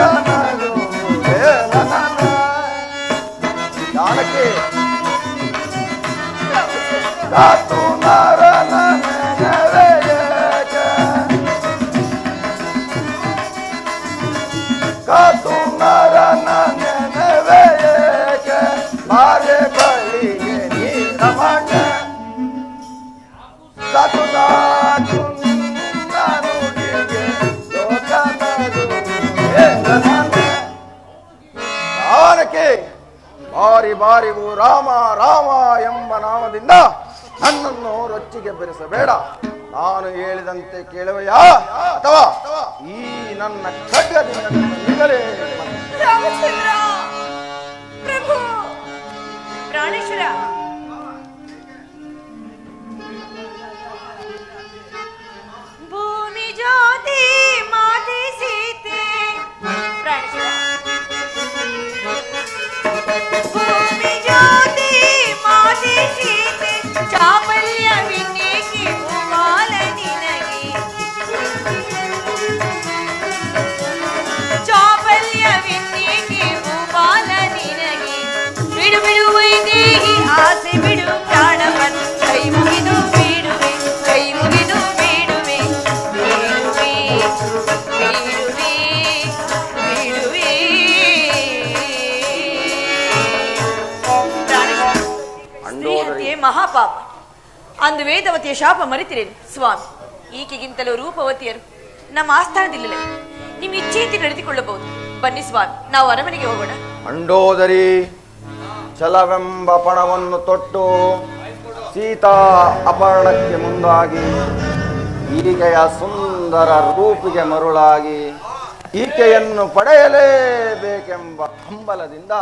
ಜಾನಕ್ಕೆ ಕಾತು ನಾರನ ಕಾತು ನಾರನ ನೆನವೆಯೇಕೆ ಮಾರೆ ಬಳಿಗೆ ನೀರಮಣ್ಣ ಸಾಕು ಸಾಕು ನುಡಿಗೆ ಲೋಕ ಜಾನಕ್ಕೆ ಬಾರಿ ಬಾರಿಗೂ ರಾಮ ರಾಮ ಎಂಬ ನಾಮದಿಂದ ನನ್ನನ್ನು ರೊಚ್ಚಿಗೆ ಬೆರೆಸಬೇಡ. ನಾನು ಹೇಳಿದಂತೆ ಕೇಳುವೆಯಾ ಅಥವಾ ಈ ನನ್ನ ಖಡ್ಗದಿಂದ ನಿಗಲೇ? ರಾಮಚಂದ್ರ ಪ್ರಭು ಪ್ರಾಣೇಶ್ವರ, ಭೂಮಿ ಜ್ಯೋತಿ ಮಾತೆ ಸೀತೆ. ಪ್ರಾಣೇಶ್ವರ, ಭೂಮಿ ಜ್ಯೋತಿ ಮಾತೆ ಸೀತೆ, ಚಾಪಲ್ಯವಿನ್ನೇಕೆ ಭೂಮಾಲ ನಿನಗೆ, ಚಾಪಲ್ಯವಿನ್ನೇಕೆ ಭೂಮಾಲ ನಿನಗೆ. ಬಿಡು ಬಿಡು ವೈದೇಹಿ ಆಸೆ ಬಿಡು, ಪ್ರಾಣವನ್ನು ಕೈ ಮುಗಿದು ಬಿಡುವೆ, ಕೈ ಮುಗಿದು ಬಿಡುವೆ, ಬಿಡುವೆ ಬಿಡುವೆ ಬಿಡುವೆ. ಸ್ತ್ರೀಹತ್ಯೆ ಮಹಾಪಾಪ. ಅಂದು ವೇದವತಿಯ ಶಾಪ ಮರೆತಿರೇನು ಸ್ವಾಮಿ? ಈಕೆಗಿಂತಲೂ ರೂಪವತಿಯರು ನಮ್ಮ ಆಸ್ಥಾನದಿಲ್ಲವೇ? ನಿಮ್ಮ ಇಚ್ಛೆಯಂತೆ ನಡೆದುಕೊಳ್ಳಬಹುದು. ಬನ್ನಿ ಸ್ವಾಮಿ, ನಾವು ಅರಮನೆಗೆ ಹೋಗೋಣ. ಮಂಡೋದರಿ ಛಲವೆಂಬ ಪಣವನ್ನು ತೊಟ್ಟು ಸೀತಾ ಅಪಹರಣಕ್ಕೆ ಮುಂದಾಗಿ ಈಕೆಯ ಸುಂದರ ರೂಪಿಗೆ ಮರುಳಾಗಿ ಈಕೆಯನ್ನು ಪಡೆಯಲೇಬೇಕೆಂಬ ಹಂಬಲದಿಂದ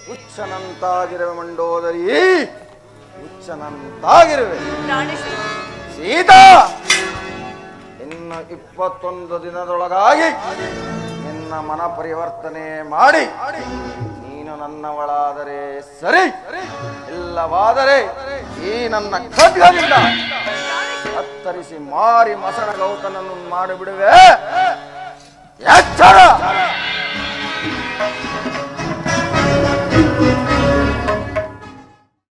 ಹುಚ್ಚನಂತಾಗಿರುವೆ. ಮಂಡೋದರಿ ಹುಚ್ಚನಂತಾಗಿರುವೆ. ಸೀತಾ, ಇನ್ನು 21 ದಿನದೊಳಗಾಗಿ ನಿನ್ನ ಮನ ಪರಿವರ್ತನೆ ಮಾಡಿ ನೀನು ನನ್ನವಳಾದರೆ ಸರಿ, ಇಲ್ಲವಾದರೆ ಈ ನನ್ನ ಖಡ್ಗದಿಂದ ಕತ್ತರಿಸಿ ಮಾರಿ ಮಸಣ ಗೌತನನ್ನು ಮಾಡಿಬಿಡುವೆ. ಎಚ್ಚರ!